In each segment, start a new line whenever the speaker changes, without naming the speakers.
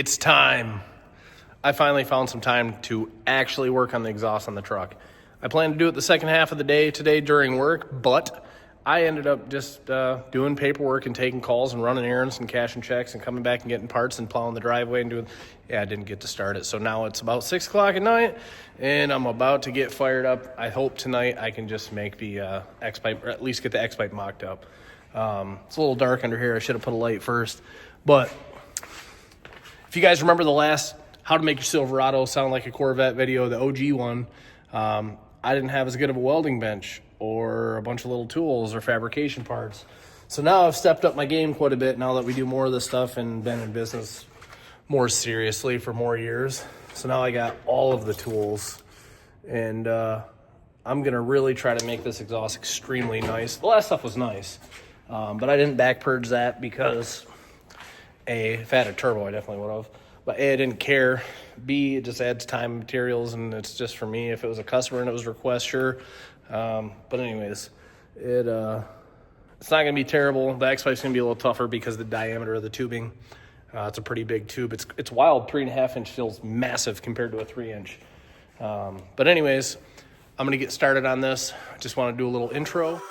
It's time. I finally found some time to actually work on the exhaust on the truck. I plan to do it the second half of the day today during work, but I ended up just doing paperwork and taking calls and running errands and cashing checks and coming back and getting parts and plowing the driveway and doing, I didn't get to start it. So now it's about 6 o'clock at night and I'm about to get fired up. I hope tonight I can just make the X-pipe, or at least get the X-pipe mocked up. It's a little dark under here. I should have put a light first. But if you guys remember the last How to Make Your Silverado Sound Like a Corvette video, the OG one, I didn't have as good of a welding bench or a bunch of little tools or fabrication parts. So now I've stepped up my game quite a bit now that we do more of this stuff and been in business more seriously for more years. So now I got all of the tools and I'm gonna really try to make this exhaust extremely nice. The last stuff was nice, but I didn't back purge that because A, if I had a turbo, I definitely would have. But A, I didn't care. B, it just adds time and materials, and it's just for me. If it was a customer and it was a request, sure. But anyways, it's not going to be terrible. The X-pipe's going to be a little tougher because of the diameter of the tubing. It's a pretty big tube. It's wild. 3.5 inch feels massive compared to a 3 inch. But anyways, I'm going to get started on this. I just want to do a little intro.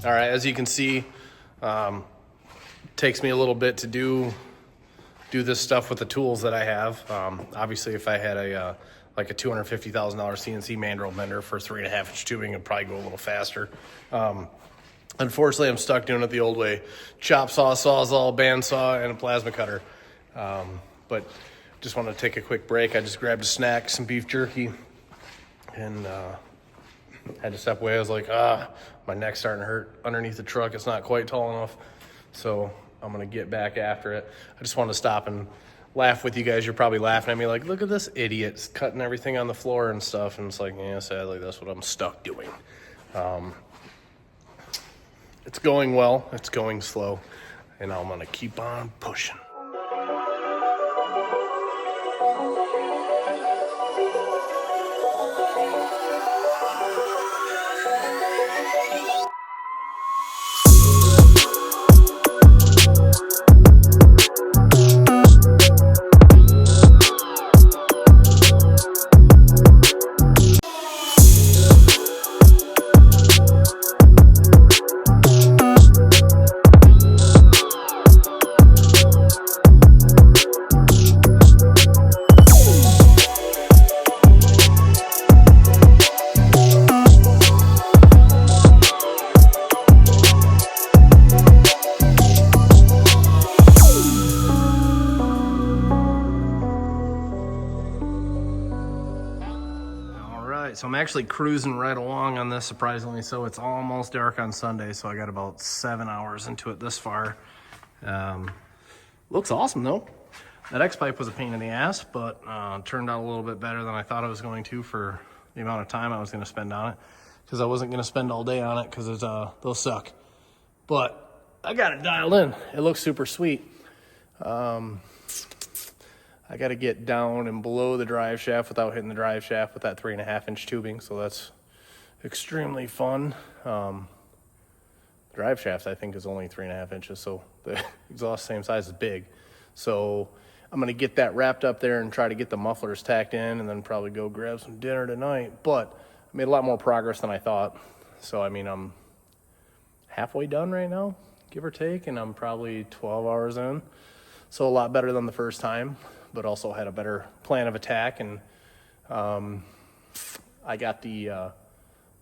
All right, as you can see, it takes me a little bit to do this stuff with the tools that I have. Obviously, if I had like a $250,000 CNC mandrel bender for 3.5 inch tubing, it'd probably go a little faster. Unfortunately, I'm stuck doing it the old way: chop saw, sawzall, bandsaw, and a plasma cutter. But just want to take a quick break. I just grabbed a snack, some beef jerky, and had to step away. I was like, my neck's starting to hurt underneath the truck. It's not quite tall enough. So I'm going to get back after it. I just want to stop and laugh with you guys. You're probably laughing at me like, look at this idiot cutting everything on the floor and stuff. And it's like, yeah, sadly, that's what I'm stuck doing. It's going well. It's going slow. And I'm going to keep on pushing. So I'm actually cruising right along on this, surprisingly. So it's almost dark on Sunday, so I got about 7 hours into it this far. Looks awesome though. That X-pipe was a pain in the ass, but turned out a little bit better than I thought it was going to for the amount of time I was going to spend on it, because I wasn't going to spend all day on it because those suck. But I got it dialed in. It looks super sweet. I got to get down and below the drive shaft without hitting the drive shaft with that 3.5-inch tubing, so that's extremely fun. The drive shaft, I think, is only 3.5 inches, so the exhaust same size as big. So I'm going to get that wrapped up there and try to get the mufflers tacked in, and then probably go grab some dinner tonight. But I made a lot more progress than I thought. So, I mean, I'm halfway done right now, give or take, and I'm probably 12 hours in. So a lot better than the first time, but also had a better plan of attack. And I got the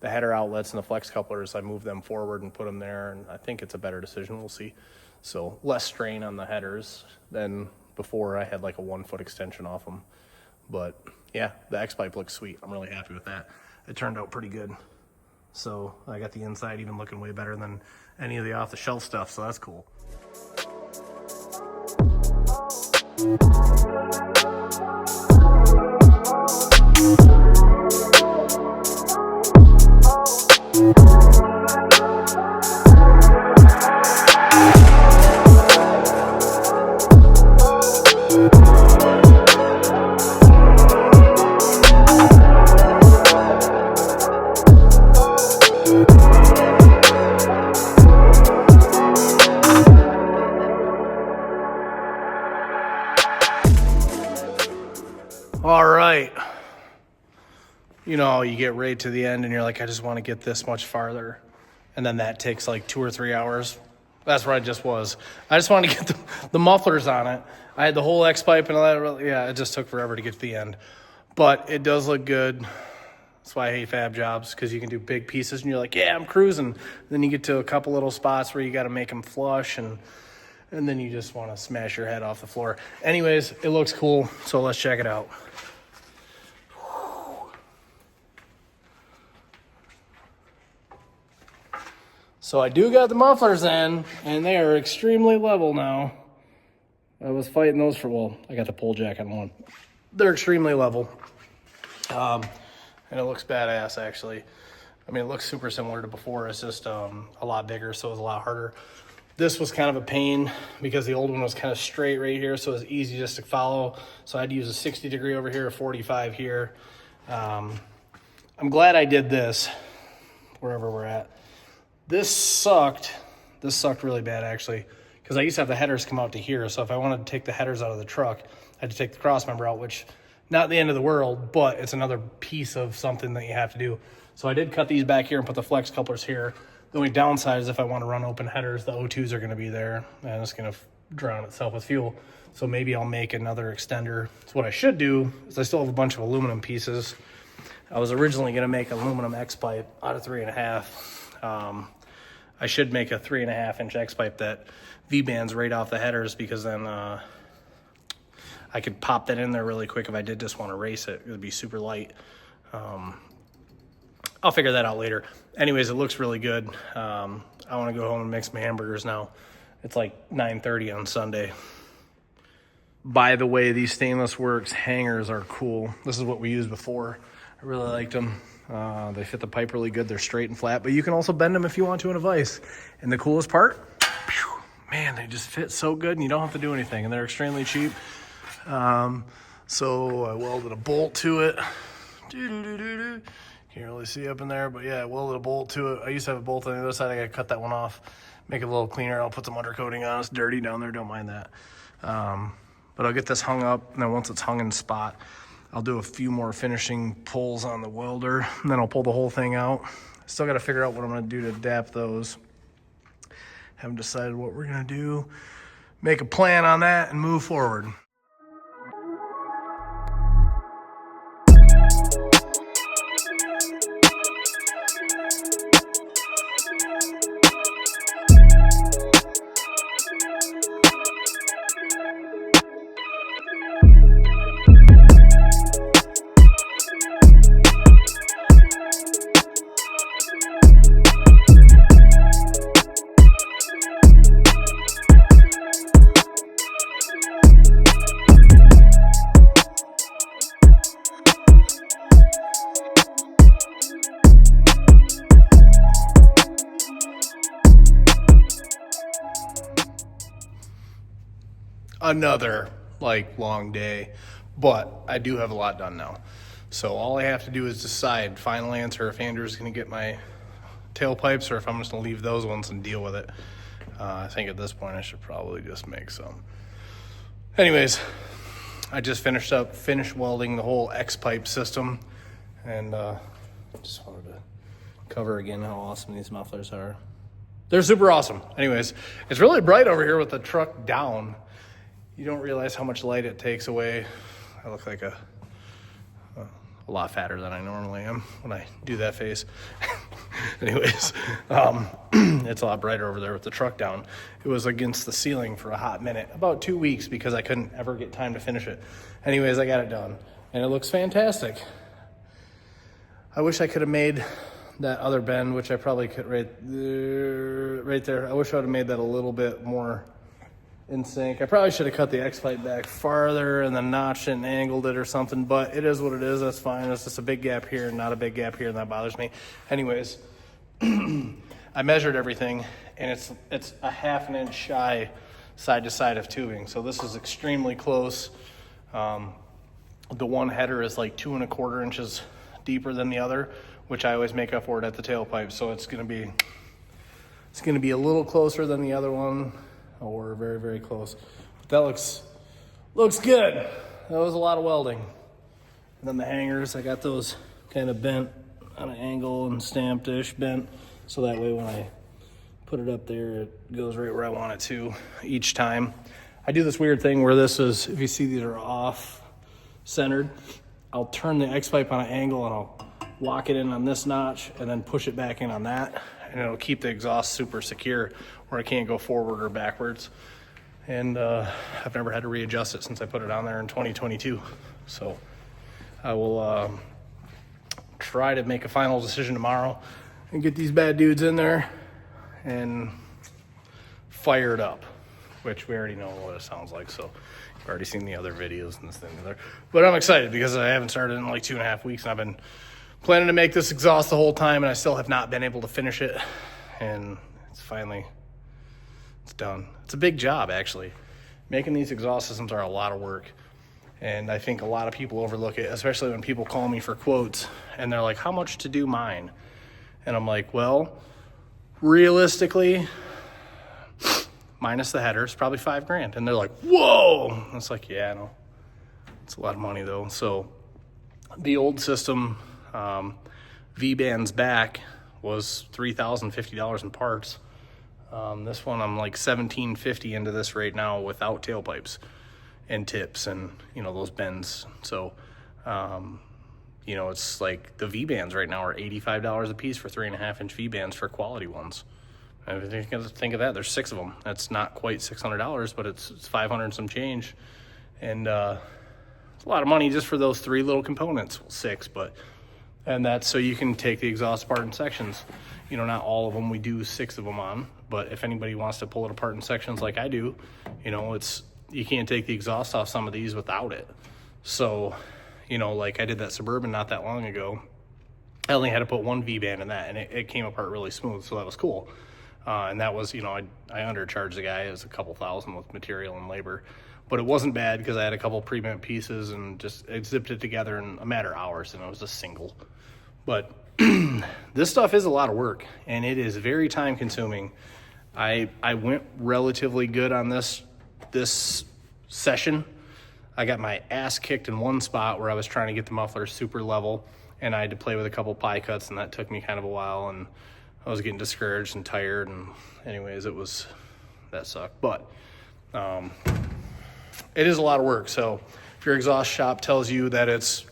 header outlets and the flex couplers. I moved them forward and put them there, and I think it's a better decision. We'll see. So less strain on the headers than before. I had like a 1-foot extension off them. But yeah, the X-pipe looks sweet. I'm really happy with that. It turned out pretty good. So I got the inside even looking way better than any of the off-the-shelf stuff, so that's cool. All right. You know, you get right to the end and you're like, I just want to get this much farther. And then that takes like 2 or 3 hours. That's where I just was. I just wanted to get the mufflers on it. I had the whole X-pipe and all that. Yeah, it just took forever to get to the end. But it does look good. That's why I hate fab jobs, because you can do big pieces and you're like, yeah, I'm cruising. Then you get to a couple little spots where you got to make them flush, and then you just want to smash your head off the floor. Anyways, it looks cool, so let's check it out. So I do got the mufflers in, and they are extremely level now. I was fighting those for, well, I got the pull jack on one. They're extremely level. And it looks badass, actually. I mean, it looks super similar to before. It's just a lot bigger, so it was a lot harder. This was kind of a pain because the old one was kind of straight right here, so it was easy just to follow. So I had to use a 60 degree over here, a 45 here. I'm glad I did this, wherever we're at. This sucked. This sucked really bad, actually, because I used to have the headers come out to here. So if I wanted to take the headers out of the truck, I had to take the cross member out, which not the end of the world, but it's another piece of something that you have to do. So I did cut these back here and put the flex couplers here. The only downside is if I want to run open headers, the O2s are going to be there, and it's going to drown itself with fuel. So maybe I'll make another extender. So what I should do is I still have a bunch of aluminum pieces. I was originally going to make aluminum X-pipe out of 3.5. I should make a 3.5-inch X-pipe that V-bands right off the headers, because then I could pop that in there really quick if I did just want to race it. It would be super light. I'll figure that out later. Anyways, it looks really good. I want to go home and make some hamburgers now. It's like 9:30 on Sunday. By the way, these Stainless Works hangers are cool. This is what we used before. I really liked them. They fit the pipe really good. They're straight and flat, but you can also bend them if you want to in a vise. And the coolest part, man, they just fit so good and you don't have to do anything, and they're extremely cheap. So I welded a bolt to it. Can't really see up in there, but yeah, I welded a bolt to it. I used to have a bolt on the other side. I got to cut that one off, make it a little cleaner. I'll put some undercoating on. It's dirty down there. Don't mind that. But I'll get this hung up, and then once it's hung in spot, I'll do a few more finishing pulls on the welder, and then I'll pull the whole thing out. Still got to figure out what I'm going to do to adapt those. Haven't decided what we're going to do. Make a plan on that and move forward. another like long day, but I do have a lot done now. So all I have to do is decide, final answer, if Andrew's going to get my tailpipes or if I'm just going to leave those ones and deal with it. I think at this point I should probably just make some. Anyways, I just finished welding the whole X-pipe system, and just wanted to cover again how awesome these mufflers are. They're super awesome. Anyways, it's really bright over here with the truck down. You don't realize how much light it takes away. I look like a lot fatter than I normally am when I do that face. Anyways, it's a lot brighter over there with the truck down. It was against the ceiling for a hot minute, about 2 weeks, because I couldn't ever get time to finish it. Anyways, I got it done, and it looks fantastic. I wish I could have made that other bend, which I probably could right there. I wish I would have made that a little bit more in sync. I probably should have cut the X-pipe back farther and then notched it and angled it or something, but it is what it is. That's fine. It's just a big gap here and not a big gap here, and that bothers me. Anyways, I measured everything, and it's a half an inch shy side to side of tubing, so this is extremely close. The one header is like 2 1/4 inches deeper than the other, which I always make up for it at the tailpipe, so it's gonna be a little closer than the other one, or very, very close. But that looks good. That was a lot of welding. And then the hangers, I got those kind of bent on an angle and stamped-ish bent, so that way when I put it up there, it goes right where I want it to each time. I do this weird thing where this is, if you see these are off-centered, I'll turn the X-pipe on an angle and I'll lock it in on this notch and then push it back in on that, and it'll keep the exhaust super secure where I can't go forward or backwards. And I've never had to readjust it since I put it on there in 2022. So I will try to make a final decision tomorrow and get these bad dudes in there and fire it up, which we already know what it sounds like. So you've already seen the other videos and this thing there. But I'm excited because I haven't started in like 2.5 weeks, and I've been planning to make this exhaust the whole time, and I still have not been able to finish it. And it's done. It's a big job, actually. Making these exhaust systems are a lot of work, and I think a lot of people overlook it, especially when people call me for quotes, and they're like, how much to do mine? And I'm like, well, realistically, minus the headers, probably $5,000. And they're like, whoa! And it's like, yeah, I know. It's a lot of money, though. So the old system, V-bands back, was $3,050 in parts. This one, I'm like $1,750 into this right now without tailpipes and tips and, those bends. So, it's like the V-bands right now are $85 a piece for 3.5-inch V-bands for quality ones. And if you think of that, there's 6 of them. That's not quite $600, but it's 500 and some change. And it's a lot of money just for those 3 little components. Well, 6, and that's so you can take the exhaust apart in sections. Not all of them, we do 6 of them on, but if anybody wants to pull it apart in sections like I do, you can't take the exhaust off some of these without it. So, like I did that Suburban not that long ago. I only had to put 1 V-band in that, and it came apart really smooth, so that was cool. And that was, I undercharged the guy. It was a couple thousand with material and labor, but it wasn't bad because I had a couple pre-bent pieces and it zipped it together in a matter of hours, and it was a single. But this stuff is a lot of work, and it is very time consuming. I went relatively good on this session. I got my ass kicked in one spot where I was trying to get the muffler super level, and I had to play with a couple pie cuts, and that took me kind of a while, and I was getting discouraged and tired, and anyways, that sucked. But it is a lot of work. So if your exhaust shop tells you that it's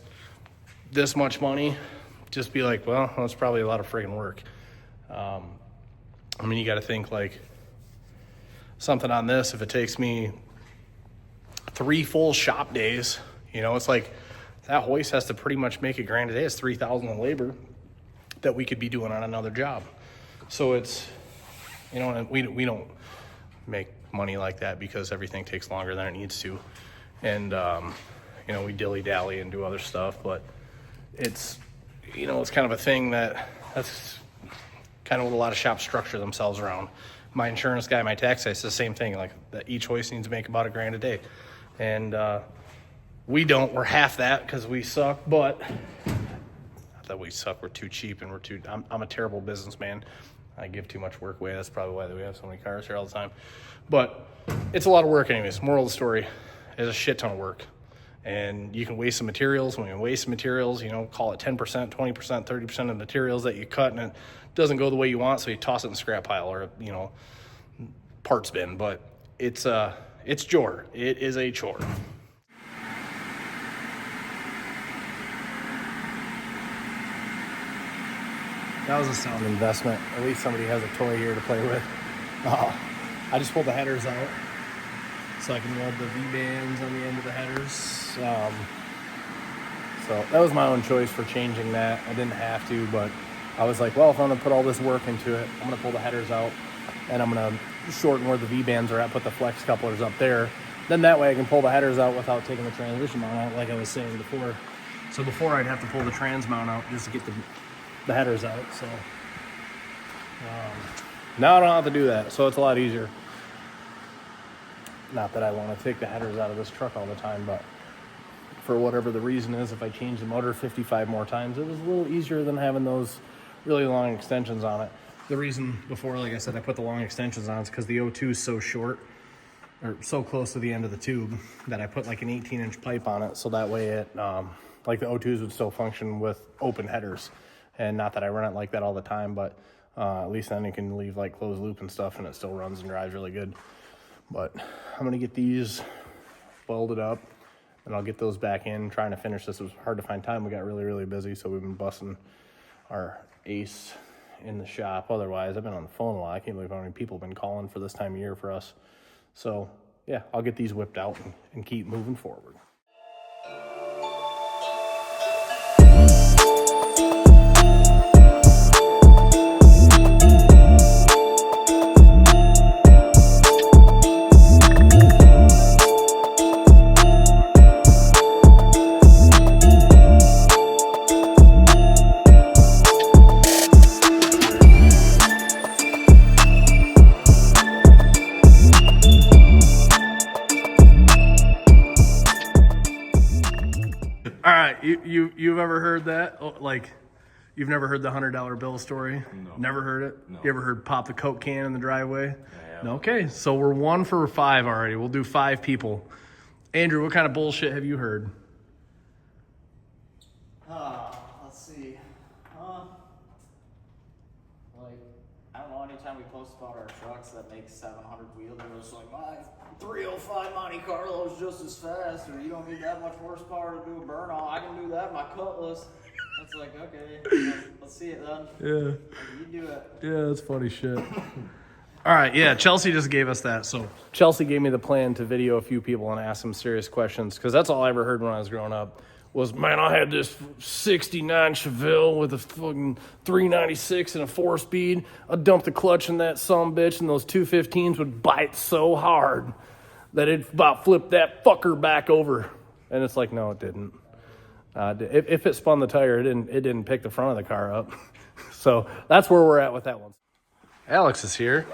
this much money, just be like, well, that's probably a lot of friggin' work. You got to think like something on this. If it takes me 3 full shop days, it's like that hoist has to pretty much make $1,000 a day. It's $3,000 in labor that we could be doing on another job. So it's, and we don't make money like that because everything takes longer than it needs to. And, we dilly-dally and do other stuff, but it's kind of a thing that's kind of what a lot of shops structure themselves around. my insurance guy, my tax guy says the same thing, like that each hoist needs to make about $1,000 a day. And we're half that because we suck, but not that we suck, we're too cheap and I'm a terrible businessman. I give too much work away. That's probably why we have so many cars here all the time. But it's a lot of work anyways. Moral of the story is a shit ton of work. And you can waste some materials. When you waste materials, call it 10%, 20%, 30% of the materials that you cut, and it doesn't go the way you want, so you toss it in the scrap pile or, parts bin. But it's chore. It is a chore. That was a sound investment. At least somebody has a toy here to play with. I just pulled the headers out so I can weld the V-bands on the end of the headers. So that was my own choice for changing that. I didn't have to, but I was like, well, if I'm gonna put all this work into it, I'm gonna pull the headers out and I'm gonna shorten where the V-bands are at, put the flex couplers up there. Then that way I can pull the headers out without taking the transmission mount out, like I was saying before. So before I'd have to pull the trans mount out just to get the headers out. So now I don't have to do that, so it's a lot easier. Not that I want to take the headers out of this truck all the time, but for whatever the reason is, if I change the motor 55 more times, it was a little easier than having those really long extensions on it. The reason before, like I said, I put the long extensions on is because the O2 is so short, or so close to the end of the tube, that I put like an 18-inch pipe on it, so that way it, like the O2s would still function with open headers. And not that I run it like that all the time, but at least then you can leave like closed loop and stuff and it still runs and drives really good. But I'm gonna get these welded up and I'll get those back in, trying to finish this. It was hard to find time. We got really, really busy, so we've been busting our ace in the shop. Otherwise, I've been on the phone a lot. I can't believe how many people have been calling for this time of year for us. So yeah, I'll get these whipped out and keep moving forward. All right, you've ever heard that? Oh, like, you've never heard the $100 bill story?
No.
Never heard it?
No.
You ever heard pop the Coke can in the driveway?
Yeah.
No. Okay, so we're 1 for 5 already. We'll do 5 people. Andrew, what kind of bullshit have you heard?
Let's see. Like, I don't know, anytime we post about our trucks that make 700 wheels, they're just like, my 305 Monte Carlo is just as fast, or you don't need that much horsepower to do a burn on. I can do that in my Cutlass. It's like, okay, let's see it then.
Yeah.
Like, you do it.
Yeah, that's funny shit. All right, yeah, Chelsea just gave us that. So Chelsea gave me the plan to video a few people and ask them serious questions, because that's all I ever heard when I was growing up was, man, I had this 69 Chevelle with a fucking 396 and a 4-speed. I dumped the clutch in that sumbitch, and those 215s would bite so hard that it about flipped that fucker back over. And it's like, no, it didn't. If it spun the tire, it didn't pick the front of the car up. So that's where we're at with that one. Alex is here.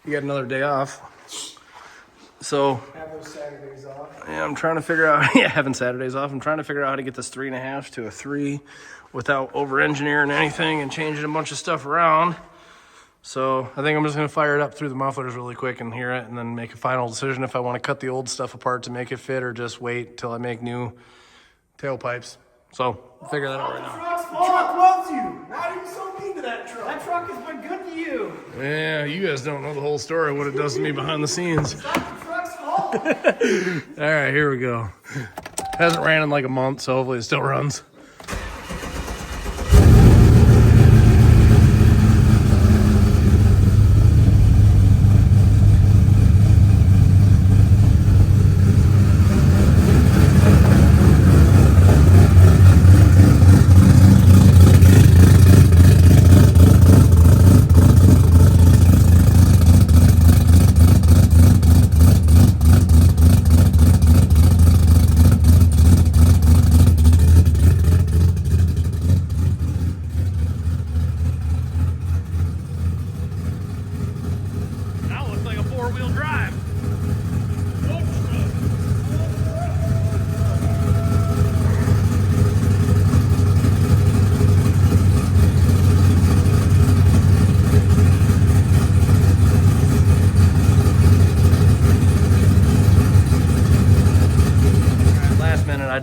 You got another day off. So
Have those Saturdays off.
yeah, I'm trying to figure out, having Saturdays off, I'm trying to figure out how to get this 3.5 to a 3 without over-engineering anything and changing a bunch of stuff around. So I think I'm just going to fire it up through the mufflers really quick and hear it, and then make a final decision if I want to cut the old stuff apart to make it fit or just wait till I make new tailpipes. So I'll figure that out right now.
The truck loves you. Why are you so mean to that truck? That truck has been good to you.
Yeah, you guys don't know the whole story, what it does to me behind the scenes.
It's not the truck's fault.
All right, here we go. Hasn't ran in like a month, so hopefully it still runs.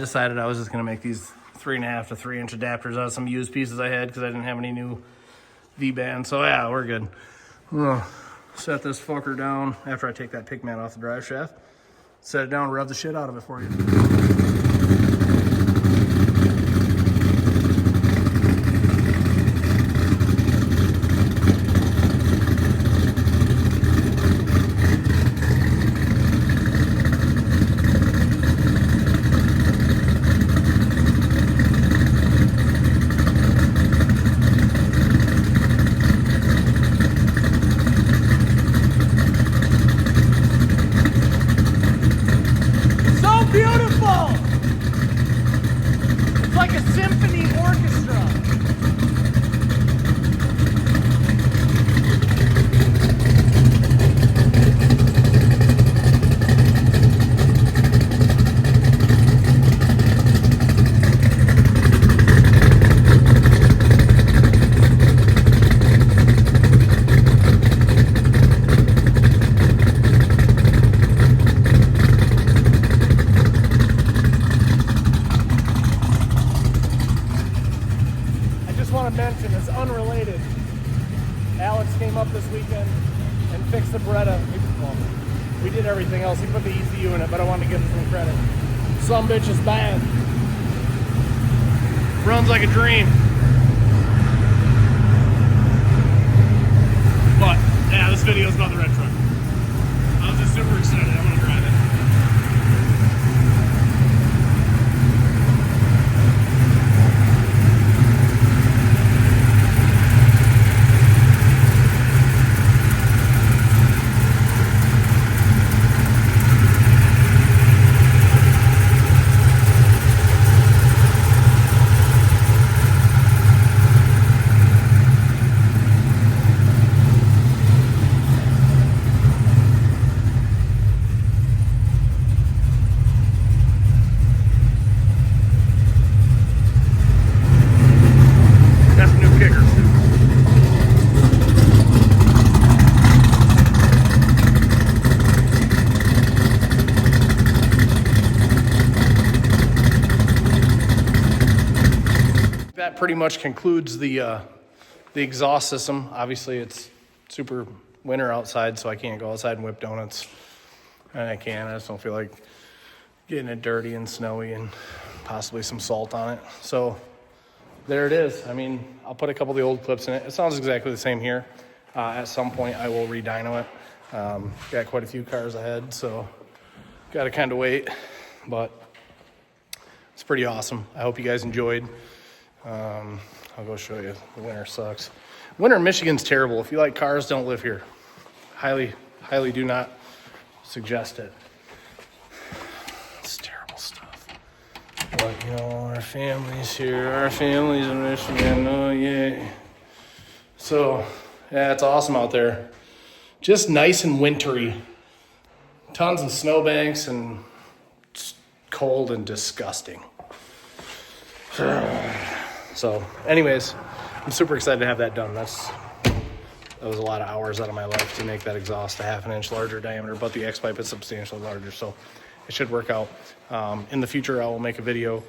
decided I was just gonna make these 3.5 to 3-inch adapters out of some used pieces I had because I didn't have any new V-bands. So yeah, we're good. I'm gonna set this fucker down after I take that pick mat off the drive shaft. Set it down, rub the shit out of it for you. Mention it's unrelated. Alex came up this weekend and fixed the Beretta. Well, we did everything else. He put the ECU in it, but I wanted to give him some credit. Some bitch is bad. Runs like a dream. But yeah, this video is about the red truck. I was just super excited. I want to drive it. That pretty much concludes the exhaust system. Obviously, it's super winter outside, so I can't go outside and whip donuts. And I just don't feel like getting it dirty and snowy and possibly some salt on it. So there it is. I mean, I'll put a couple of the old clips in it. It sounds exactly the same here. At some point, I will re-dyno it. Got quite a few cars ahead, so got to kind of wait. But it's pretty awesome. I hope you guys enjoyed. I'll go show you. The winter sucks. Winter in Michigan's terrible. If you like cars, don't live here. Highly do not suggest it. It's terrible stuff. But, you know, our family's here. Our family's in Michigan. Oh, yeah. So, yeah, it's awesome out there. Just nice and wintry. Tons of snowbanks and it's cold and disgusting. So, anyways, I'm super excited to have that done. That was a lot of hours out of my life to make that exhaust a 1/2 inch larger diameter, but the X-pipe is substantially larger, so it should work out. In the future, I will make a video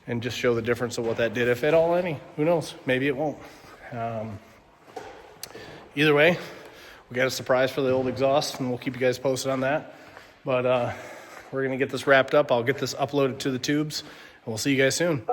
and just show the difference of what that did, if at all any. Who knows? Maybe it won't. Either way, we got a surprise for the old exhaust, and we'll keep you guys posted on that. But we're going to get this wrapped up. I'll get this uploaded to the tubes, and we'll see you guys soon.